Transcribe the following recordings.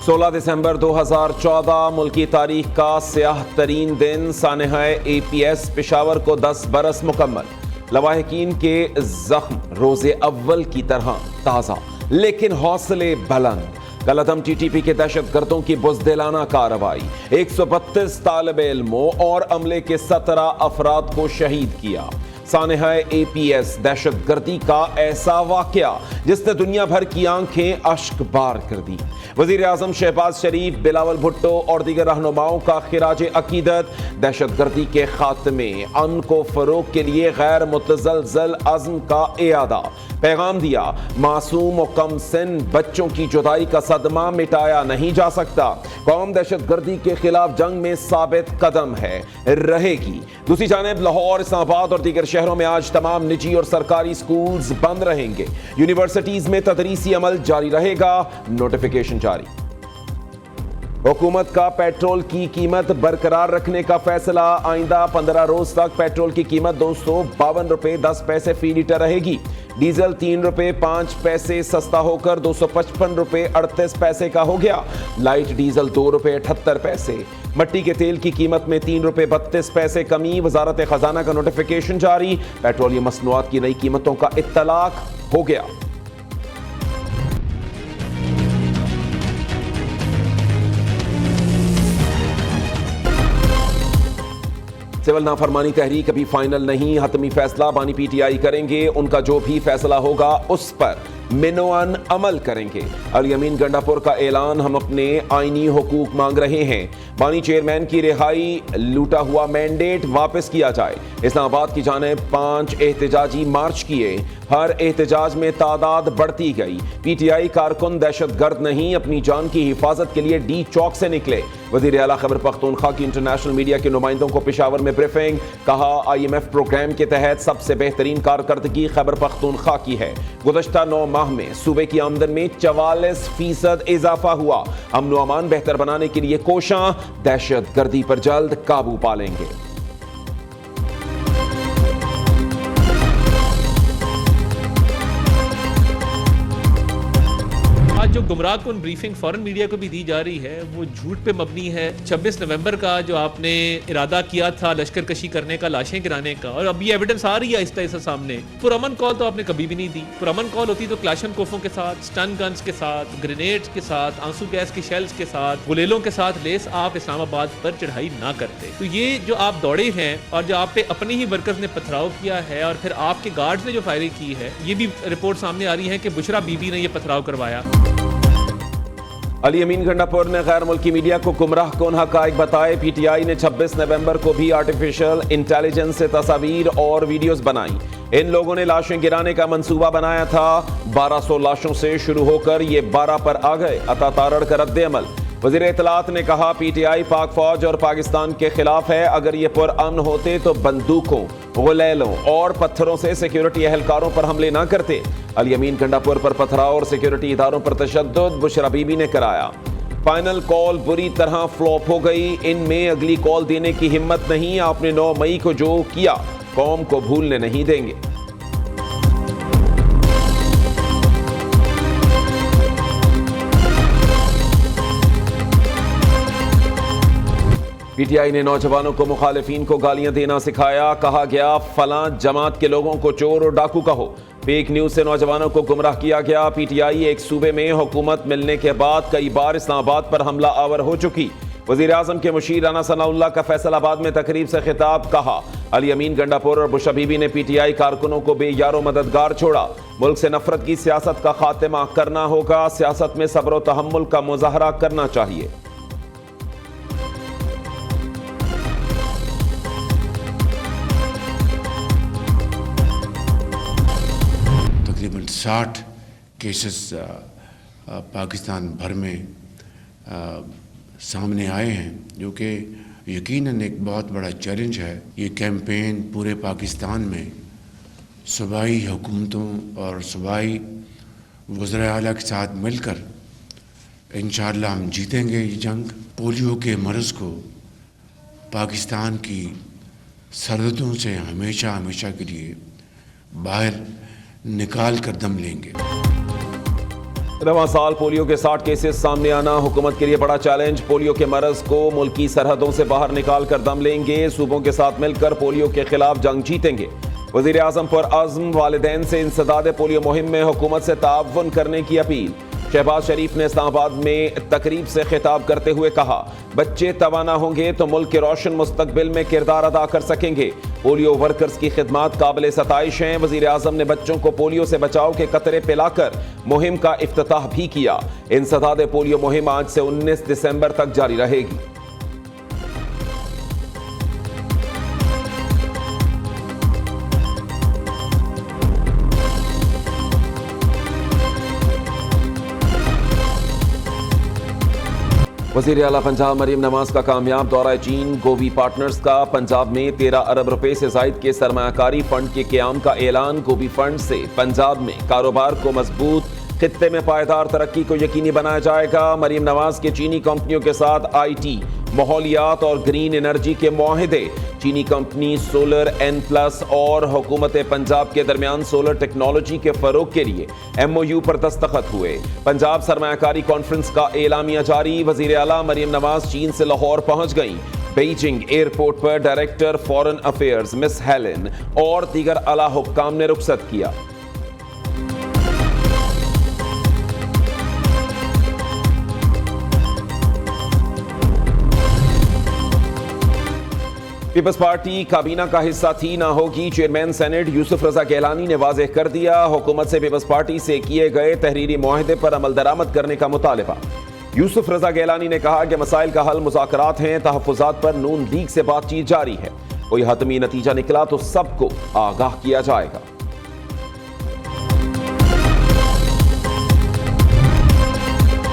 16 दिसंबर 2014 मुल्की तारीख का स्याह तरीन दिन। सानहाए APS पेशावर को 10 बरस मुकम्मल। लवाहिकीन के जख्म रोजे अव्वल की तरह ताज़ा, लेकिन हौसले बुलंद। कलअदम TTP के दहशतगर्दों की बुज़दिलाना कार्रवाई। 132 तालिबे इल्मों और अमले के 17 अफराद को शहीद किया। सानहाए APS दहशतगर्दी का ऐसा वाकया जिसने दुनिया भर की आंखें अश्क बार कर दी। वजीर आजम शहबाज शरीफ, बिलावल भुट्टो और दीगर रहनुमाओं का खिराज अकीदत। दहशतगर्दी के खात्मे, अमन को फरोग के लिए गैर मुतज़लज़ल अज़्म का इयादा। पैगाम दिया, मासूम और कम सिन बच्चों की जुदाई का सदमा मिटाया नहीं जा सकता। कौम दहशतगर्दी के खिलाफ जंग में साबित कदम है, रहेगी। दूसरी जानिब लाहौर, इस्लामाबाद और दीगर शहरों में आज तमाम निजी और सरकारी स्कूल्स बंद रहेंगे। यूनिवर्सिटीज में तदरीसी अमल जारी रहेगा। नोटिफिकेशन जारी। हुकूमत का पेट्रोल की कीमत बरकरार रखने का फैसला। आइंदा 15 रोज तक पेट्रोल की कीमत 252 रुपए 10 पैसे फी लीटर रहेगी। डीजल 3 रुपए 5 पैसे सस्ता होकर 255 रुपए 38 पैसे का हो गया। लाइट डीजल 2 रुपए 78 पैसे। मट्टी के तेल की कीमत में 3 रुपए 32 पैसे कमी। वजारत खजाना का नोटिफिकेशन जारी। पेट्रोलियम मसनूआत की नई कीमतों का इत्तलाक हो गया। सिविल नाफरमानी तहरीक अभी फाइनल नहीं, हतमी फैसला बानी PTI करेंगे। उनका जो भी फैसला होगा उस पर मिनोअन अमल करेंगे। अली अमीन गंडापुर का ऐलान, हम अपने आईनी हुकूक मांग रहे हैं। बानी चेयरमैन की रिहाई, लूटा हुआ मैंडेट वापस किया जाए। इस्लामाबाद की जानिब 5 एहतजाजी मार्च किए। हर एहतजाज में तादाद बढ़ती गई। PTI कारकुन दहशतगर्द नहीं, अपनी जान की हिफाजत के लिए D चौक से निकले। वज़ीर आला खैबर पख्तूनख्वा की इंटरनेशनल मीडिया के नुमाइंदों को पेशावर में ब्रीफिंग। कहा, IMF प्रोग्राम के तहत सबसे बेहतरीन कारकर्दगी खैबर पख्तूनख्वा की है। गुज़श्ता 9 माह में सूबे की आमदन में 44% इजाफा हुआ। अमन व अमान बेहतर बनाने के लिए कोशां, दहशतगर्दी पर जल्द काबू पा लेंगे। जो गुमराहकुन ब्रीफिंग फॉरेन मीडिया को भी दी जा रही है वो झूठ पे मबनी है। 26 नवंबर का जो आपने इरादा किया था लश्कर कशी करने का, लाशें गिराने का, और अब ये एविडेंस आ रही है इस तरह से सामने। पुरअमन कॉल तो आपने कभी भी नहीं दी। पुरअमन कॉल होती तो क्लाशन कोफों के साथ, स्टन गन्स के साथ, ग्रेनेड्स के साथ, आंसू गैस की शेल्स के साथ, गुलेलों के साथ लेस आप इस्लामाबाद पर चढ़ाई ना करते। तो ये जो आप दौड़े हैं और जो आप पे अपने ही वर्कर्स ने पथराव किया है और फिर आपके गार्ड्स ने जो फायरिंग की है, ये भी रिपोर्ट सामने आ रही है कि बुशरा बीबी ने ये पथराव करवाया। अली अमीन गंडापुर ने गैर मुल्की मीडिया को गुमराह कौन हकाइक बताए। PTI ने 26 नवंबर को भी आर्टिफिशियल इंटेलिजेंस से तस्वीर और वीडियोस बनाई। इन लोगों ने लाशें गिराने का मंसूबा बनाया था। 1200 लाशों से शुरू होकर ये 12 पर आ गए। अता तारड़ का रद्द अमल। वज़ीर इत्तलात ने कहा, PTI पाक फौज और पाकिस्तान के खिलाफ है। अगर ये पुरअमन होते तो बंदूकों, गुलेलों और पत्थरों से सिक्योरिटी एहलकारों पर हमले ना करते। अली अमीन गंडापुर पर पथराव और सिक्योरिटी इदारों पर तशद्दुद बुशरा बीबी ने कराया। फाइनल कॉल बुरी तरह फ्लॉप हो गई। इनमें अगली कॉल देने की हिम्मत नहीं। आपने 9 मई को जो किया कौम को भूलने नहीं देंगे। PTI ने नौजवानों को मुखालिफिन को गालियां देना सिखाया। कहा गया, फलां जमात के लोगों को चोर और डाकू कहो। फेक न्यूज से नौजवानों को गुमराह किया गया। PTI एक सूबे में हुकूमत मिलने के बाद कई बार इस्लामाबाद पर हमला आवर हो चुकी। वज़ीर आज़म के मुशीर राना सनाउल्लाह का फैसलाबाद में तकरीब से खिताब। कहा, अली अमीन गंडापुर और बुशरा बीबी ने PTI कारकुनों को बेयारो मददगार छोड़ा। मुल्क से नफरत की सियासत का खात्मा करना होगा। सियासत में सब्र व तहम्मुल का मुजाहरा करना चाहिए। तकरीबन 60 केसेस पाकिस्तान भर में सामने आए हैं, जो कि यकीनन एक बहुत बड़ा चैलेंज है। ये कैंपेन पूरे पाकिस्तान में सूबाई हुकूमतों और सूबाई वज़ीर आला के साथ मिलकर इंशाअल्लाह हम जीतेंगे ये जंग। पोलियो के मर्ज़ को पाकिस्तान की सरहदों से हमेशा हमेशा के लिए बाहर निकाल कर दम लेंगे। रवां साल पोलियो के 60 केसेस सामने आना हुकूमत के लिए बड़ा चैलेंज। पोलियो के मरज को मुल्की सरहदों से बाहर निकाल कर दम लेंगे। सूबों के साथ मिलकर पोलियो के खिलाफ जंग जीतेंगे। वजीर आजम पर आज़म वालिदैन से इंसदाद पोलियो मुहिम में हुकूमत से ताउन करने की अपील। शहबाज शरीफ ने इस्लामाबाद में तकरीब से खिताब करते हुए कहा, बच्चे तवाना होंगे तो मुल्क के रोशन मुस्तकबिल में किरदार अदा कर सकेंगे। पोलियो वर्कर्स की खिदमात काबिल सताइश हैं। वजीर आजम ने बच्चों को पोलियो से बचाव के कतरे पिलाकर मुहिम का इफ्तिताह भी किया। इंसदाद पोलियो मुहिम आज से 19 दिसंबर तक जारी रहेगी। वज़ीर आला पंजाब मरीम नवाज का कामयाब दौरा चीन। गोवी पार्टनर्स का पंजाब में 13 अरब रुपए से जायद के सरमायाकारी फंड के क़याम का ऐलान। गोवी फंड से पंजाब में कारोबार को मजबूत, खित्ते में पायदार तरक्की को यकीनी बनाया जाएगा। मरीम नवाज के चीनी कंपनियों के साथ IT, माहौलियात और ग्रीन एनर्जी के मुआहदे। चीनी कंपनी सोलर N+ और हुकूमत पंजाब के दरमियान सोलर टेक्नोलॉजी के फरोग के लिए MOU पर दस्तखत हुए। पंजाब सरमायाकारी कॉन्फ्रेंस का एलामिया जारी। वजीर आला मरीम नवाज चीन से लाहौर पहुंच गई। बीजिंग एयरपोर्ट पर director foreign affairs miss Helen और दीगर आला हुक्काम ने रुखसत किया। पीपल्स पार्टी काबीना का हिस्सा थी ना होगी। चेयरमैन सेनेट यूसुफ रजा गैलानी ने वाज़ेह कर दिया। हुकूमत से पीपल्स पार्टी से किए गए तहरीरी मुआहदे पर अमल दरामद करने का मुतालबा। यूसुफ रजा गैलानी ने कहा कि मसाइल का हल मुज़ाकरात हैं। तहफ़्फ़ुज़ात पर नून लीग से बातचीत जारी है। कोई हतमी नतीजा निकला तो सबको आगाह किया जाएगा।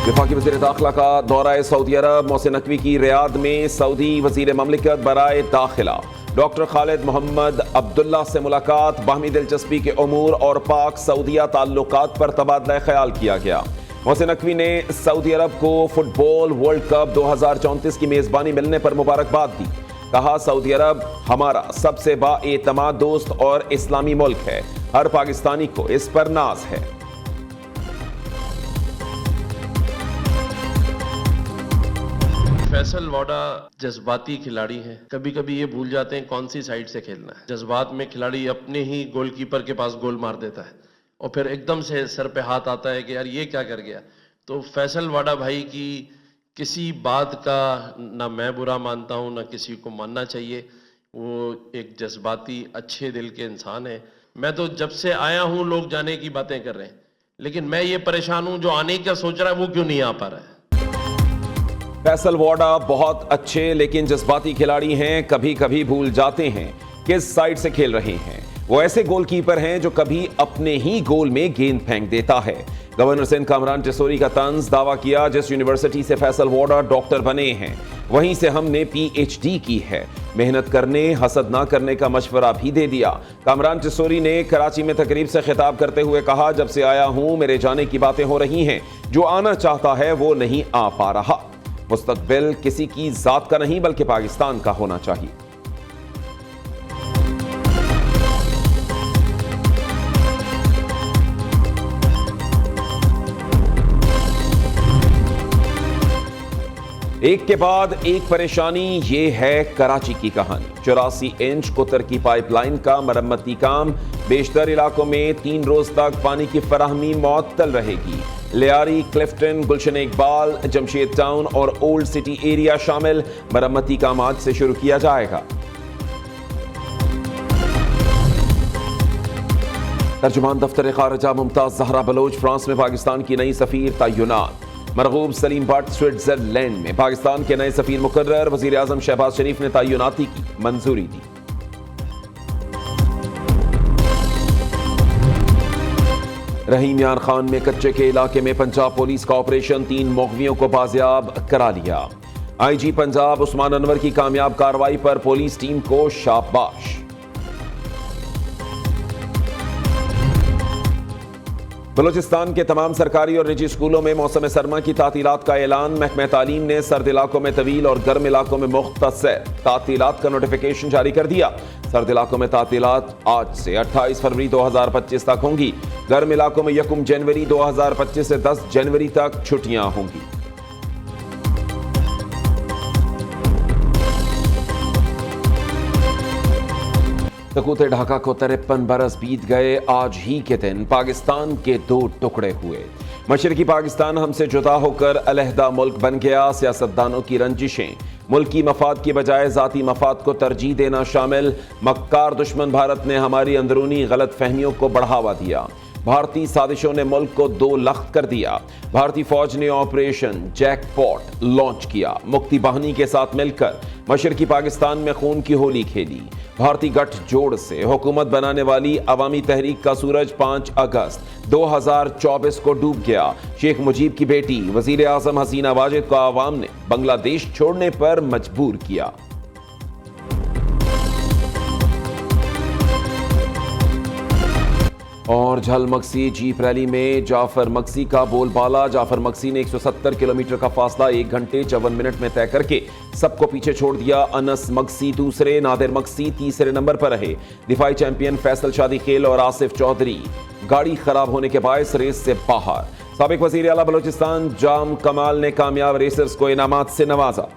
वफाकी वज़ीर दाखिला का दौरा सऊदी अरब। मोहसिन नकवी की रियाद में सऊदी वज़ीर ममलिकत बराए दाखिला डॉक्टर खालिद मोहम्मद अब्दुल्ला से मुलाकात। बाहमी दिलचस्पी के उमूर और पाक सऊदिया ताल्लुकात पर तबादला ख्याल किया गया। मोहसिन नकवी ने सऊदी अरब को फुटबॉल वर्ल्ड कप 2034 की मेज़बानी मिलने पर मुबारकबाद दी। कहा, सऊदी अरब हमारा सबसे बाएतमाद दोस्त और इस्लामी मुल्क है। हर पाकिस्तानी को इस पर नाज है। फैसल वाडा जज्बाती खिलाड़ी हैं। कभी कभी ये भूल जाते हैं कौन सी साइड से खेलना है। जज्बात में खिलाड़ी अपने ही गोलकीपर के पास गोल मार देता है और फिर एकदम से सर पे हाथ आता है कि यार ये क्या कर गया। तो फैसल वाडा भाई की किसी बात का ना मैं बुरा मानता हूँ ना किसी को मानना चाहिए। वो एक जज्बाती अच्छे दिल के इंसान है। मैं तो जब से आया हूँ लोग जाने की बातें कर रहे हैं, लेकिन मैं ये परेशान हूँ जो आने का सोच रहा है वो क्यों नहीं आ पा रहा है। फैसल वाडा बहुत अच्छे लेकिन जज्बाती खिलाड़ी हैं। कभी कभी भूल जाते हैं किस साइड से खेल रहे हैं। वो ऐसे गोलकीपर हैं जो कभी अपने ही गोल में गेंद फेंक देता है। गवर्नर सिंध कामरान टिसोरी का तंज दावा किया, जिस यूनिवर्सिटी से फैसल वाडा डॉक्टर बने हैं वहीं से हमने PhD की है। मेहनत करने, हसद ना करने का मशवरा भी दे दिया। कामरान टिसोरी ने कराची में तकरीब से खिताब करते हुए कहा, जब से आया हूं मेरे जाने की बातें हो रही हैं। जो आना चाहता है वो नहीं आ पा रहा। मुस्तकबिल किसी की जात का नहीं बल्कि पाकिस्तान का होना चाहिए। एक के बाद एक परेशानी, ये है कराची की कहानी। 84 इंच कुतर की पाइपलाइन का मरम्मती काम। बेशतर इलाकों में 3 रोज तक पानी की फराहमी मुअत्तल रहेगी। लियारी, क्लिफ्टन, गुलशन इकबाल, जमशेद टाउन और ओल्ड सिटी एरिया शामिल। मरम्मती काम आज से शुरू किया जाएगा। तर्जुमान दफ्तर खारजा मुमताज जहरा बलोच फ्रांस में पाकिस्तान की नई सफीर तैनात। मरगूब सलीम भट्ट स्विट्जरलैंड में पाकिस्तान के नए सफीर मुकर्रर। वजीर आजम शहबाज शरीफ ने तैनाती की मंजूरी दी। रहीम यार खान में कच्चे के इलाके में पंजाब पुलिस का ऑपरेशन, 3 मुग़वियों को बाजियाब करा लिया। IG पंजाब उस्मान अनवर की कामयाब कार्रवाई पर पुलिस टीम को शाबाश। बलूचिस्तान के तमाम सरकारी और निजी स्कूलों में मौसम सरमा की तातीलात का ऐलान। महकमा तालीम ने सर्द इलाकों में तवील और गर्म इलाकों में मुख्तसर तातीलात का नोटिफिकेशन जारी कर दिया। सर्द इलाकों में तातीलात आज से 28 फरवरी 2025 तक होंगी। गर्म इलाकों में 1 जनवरी 2025 से 10 जनवरी तक छुट्टियां होंगी। सकूते ढाका को 53 बरस बीत गए। आज ही के दिन पाकिस्तान के 2 टुकड़े हुए। मशरकी पाकिस्तान हमसे जुदा होकर अलहदा मुल्क बन गया। सियासतदानों की रंजिशें, मुल्की मफाद की बजाय ज़ाती मफाद को तरजीह देना शामिल। मक्कार दुश्मन भारत ने हमारी अंदरूनी गलत फहमियों को बढ़ावा दिया। भारतीय साजिशों ने मुल्क को 2 लख्त कर दिया। भारतीय फौज ने ऑपरेशन जैकपॉट लॉन्च किया। मुक्ति बाहिनी के साथ मिलकर मशरकी पाकिस्तान में खून की होली खेली। भारतीय गठजोड़ से हुकूमत बनाने वाली अवामी तहरीक का सूरज 5 अगस्त 2024 को डूब गया। शेख मुजीब की बेटी वजीर आजम हसीना वाजिद को आवाम ने बांग्लादेश छोड़ने पर मजबूर किया। और झलमक्सी जीप रैली में जाफर मक्सी का बोलबाला। जाफर मक्सी ने 170 किलोमीटर का फासला 1 घंटे 54 मिनट में तय करके सबको पीछे छोड़ दिया। अनस मक्सी दूसरे, नादिर मक्सी तीसरे नंबर पर रहे। दिफाई चैंपियन फैसल शादी खेल और आसिफ चौधरी गाड़ी खराब होने के बायस रेस से बाहर। साबिक वजीर आला बलोचिस्तान जाम कमाल ने कामयाब रेसर्स को इनामात से नवाजा।